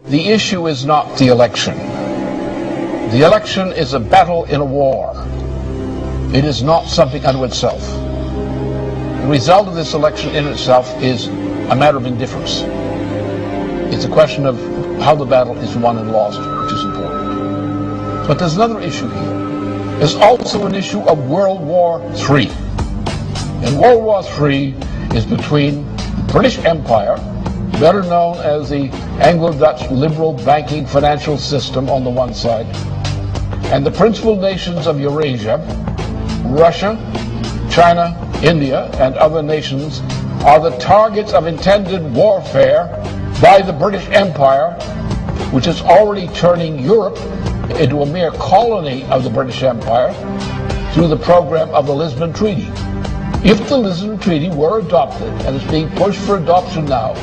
The issue is not the election. The election is a battle in a war. It is not something unto itself. The result of this election in itself is a matter of indifference. It's a question of how the battle is won and lost, which is important. But there's another issue here. There's also an issue of World War III. And World War III is between the British Empire, better known as the Anglo-Dutch liberal banking financial system on the one side, and the principal nations of Eurasia, Russia, China, India, and other nations are the targets of intended warfare by the British Empire, which is already turning Europe into a mere colony of the British Empire through the program of the Lisbon Treaty. If the Lisbon Treaty were adopted, and is being pushed for adoption now,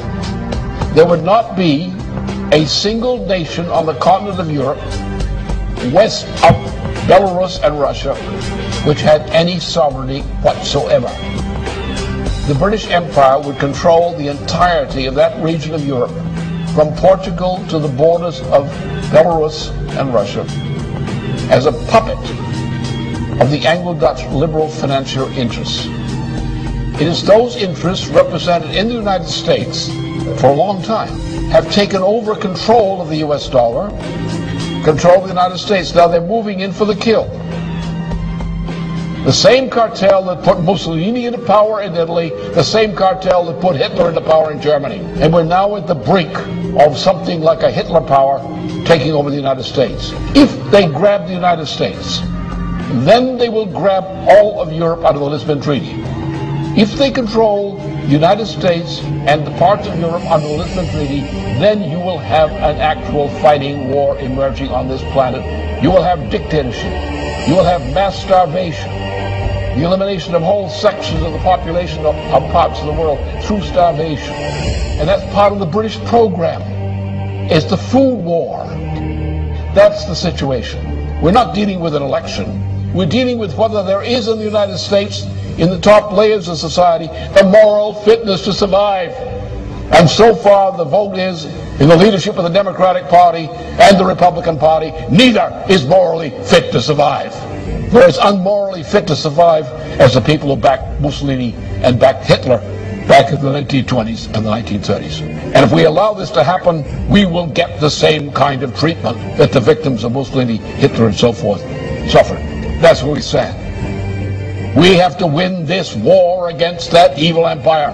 there would not be a single nation on the continent of Europe, west of Belarus and Russia, which had any sovereignty whatsoever. The British Empire would control the entirety of that region of Europe, from Portugal to the borders of Belarus and Russia, as a puppet of the Anglo-Dutch liberal financial interests. It is those interests represented in the United States for a long time have taken over control of the US dollar, control of the United States. Now they're moving in for the kill. The same cartel that put Mussolini into power in Italy, the same cartel that put Hitler into power in Germany. And we're now at the brink of something like a Hitler power taking over the United States. If they grab the United States, then they will grab all of Europe out of the Lisbon Treaty. If they control the United States and the parts of Europe under the Lisbon Treaty, then you will have an actual fighting war emerging on this planet. You will have dictatorship. You will have mass starvation. The elimination of whole sections of the population of parts of the world through starvation. And that's part of the British program. It's the food war. That's the situation. We're not dealing with an election. We're dealing with whether there is in the United States, in the top layers of society, the moral fitness to survive. And so far the vote is in the leadership of the Democratic Party and the Republican Party, neither is morally fit to survive. They're as unmorally fit to survive as the people who backed Mussolini and backed Hitler back in the 1920s and the 1930s. And if we allow this to happen, we will get the same kind of treatment that the victims of Mussolini, Hitler, and so forth suffered. That's what we said. We have to win this war against that evil empire.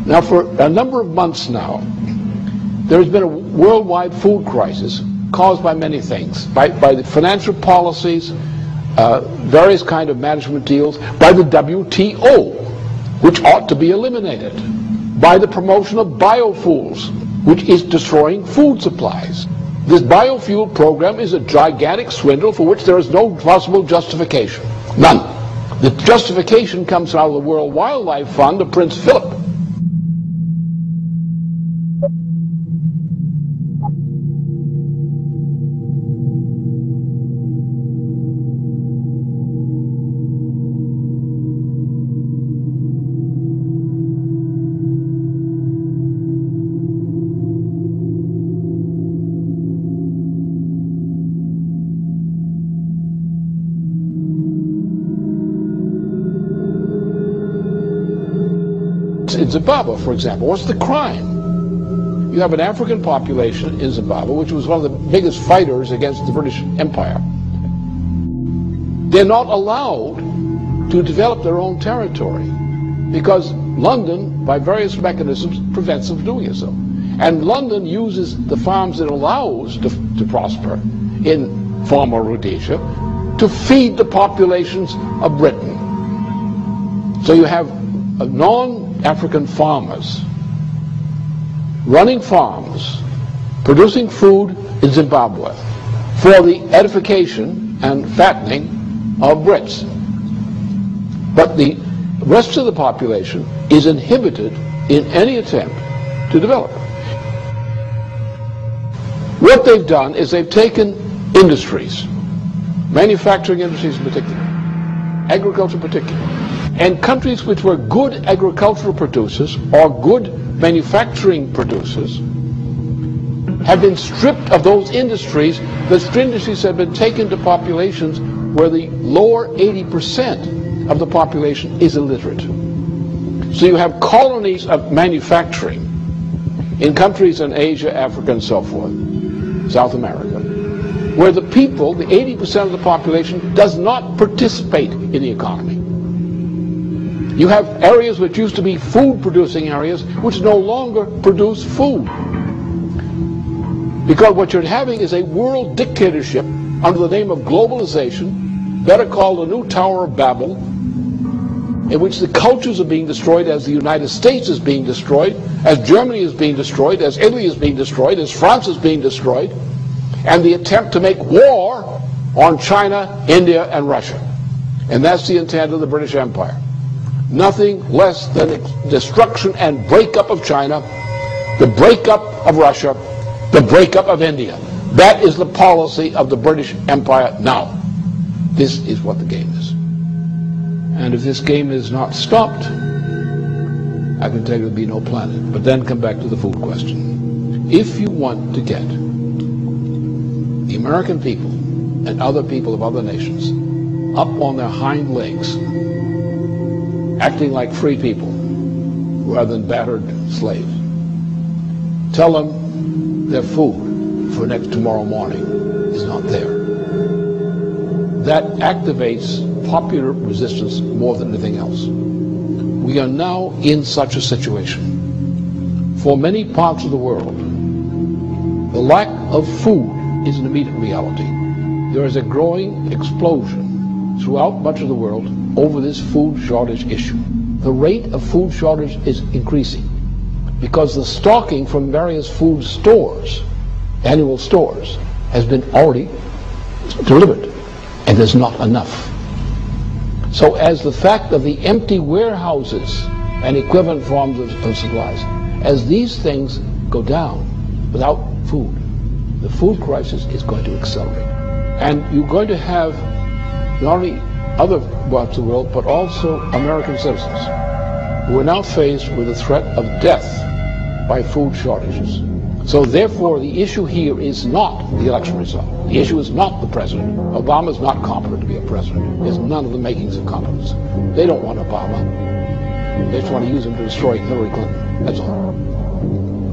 Now, for a number of months now, there has been a worldwide food crisis caused by many things, by the financial policies, various kind of management deals, by the WTO, which ought to be eliminated, by the promotion of biofuels, which is destroying food supplies. This biofuel program is a gigantic swindle for which there is no possible justification. None. The justification comes out of the World Wildlife Fund of Prince Philip. in Zimbabwe, for example. What's the crime? You have an African population in Zimbabwe, which was one of the biggest fighters against the British Empire. They're not allowed to develop their own territory because London, by various mechanisms, prevents them from doing so. And London uses the farms it allows to prosper in former Rhodesia to feed the populations of Britain. So you have non-African farmers running farms, producing food in Zimbabwe for the edification and fattening of Brits. But the rest of the population is inhibited in any attempt to develop. What they've done is they've taken industries, manufacturing industries in particular, agriculture in particular, and countries which were good agricultural producers or good manufacturing producers have been stripped of those industries. Those industries have been taken to populations where the lower 80% of the population is illiterate. So you have colonies of manufacturing in countries in Asia, Africa, and so forth, South America, where the people, the 80% of the population, does not participate in the economy. You have areas which used to be food-producing areas which no longer produce food. Because what you're having is a world dictatorship under the name of globalization, better called the new Tower of Babel, in which the cultures are being destroyed as the United States is being destroyed, as Germany is being destroyed, as Italy is being destroyed, as France is being destroyed, and the attempt to make war on China, India, and Russia. And that's the intent of the British Empire. Nothing less than destruction and breakup of China, the breakup of Russia, the breakup of India. That is the policy of the British Empire now. This is what the game is. And if this game is not stopped, I can tell you there'll be no planet. But then come back to the food question. If you want to get the American people and other people of other nations up on their hind legs, acting like free people rather than battered slaves, tell them their food for tomorrow morning is not there. That activates popular resistance more than anything else. We are now in such a situation. For many parts of the world, the lack of food is an immediate reality. There is a growing explosion throughout much of the world over this food shortage issue. The rate of food shortage is increasing because the stocking from various food stores, annual stores, has been already delivered, and there's not enough. So as the fact of the empty warehouses and equivalent forms of supplies, as these things go down without food, the food crisis is going to accelerate. And you're going to have not only other parts of the world, but also American citizens who are now faced with the threat of death by food shortages. So therefore, the issue here is not the election result. The issue is not the president. Obama is not competent to be a president. There's none of the makings of competence. They don't want Obama. They just want to use him to destroy Hillary Clinton. That's all.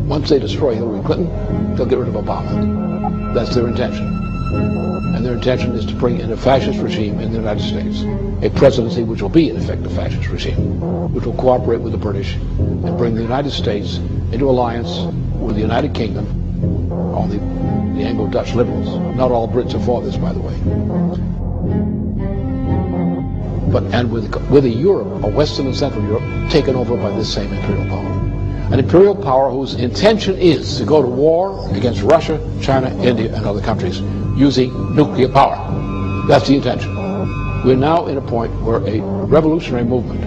Once they destroy Hillary Clinton, they'll get rid of Obama. That's their intention. And their intention is to bring in a fascist regime in the United States, a presidency which will be, in effect, a fascist regime, which will cooperate with the British and bring the United States into alliance with the United Kingdom, or the Anglo-Dutch liberals. Not all Brits are for this, by the way. And with a Europe, a Western and Central Europe, taken over by this same imperial power. An imperial power whose intention is to go to war against Russia, China, India, and other countries using nuclear power. That's the intention. We're now in a point where a revolutionary movement,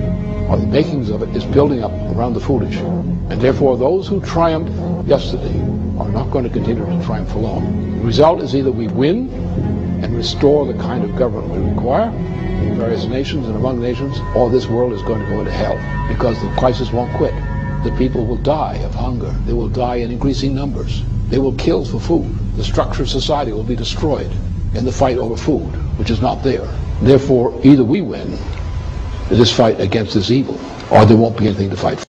or the makings of it, is building up around the food issue. And therefore, those who triumphed yesterday are not going to continue to triumph for long. The result is either we win and restore the kind of government we require in various nations and among nations, or this world is going to go into hell because the crisis won't quit. The people will die of hunger. They will die in increasing numbers. They will kill for food. The structure of society will be destroyed in the fight over food, which is not there. Therefore, either we win this fight against this evil, or there won't be anything to fight for.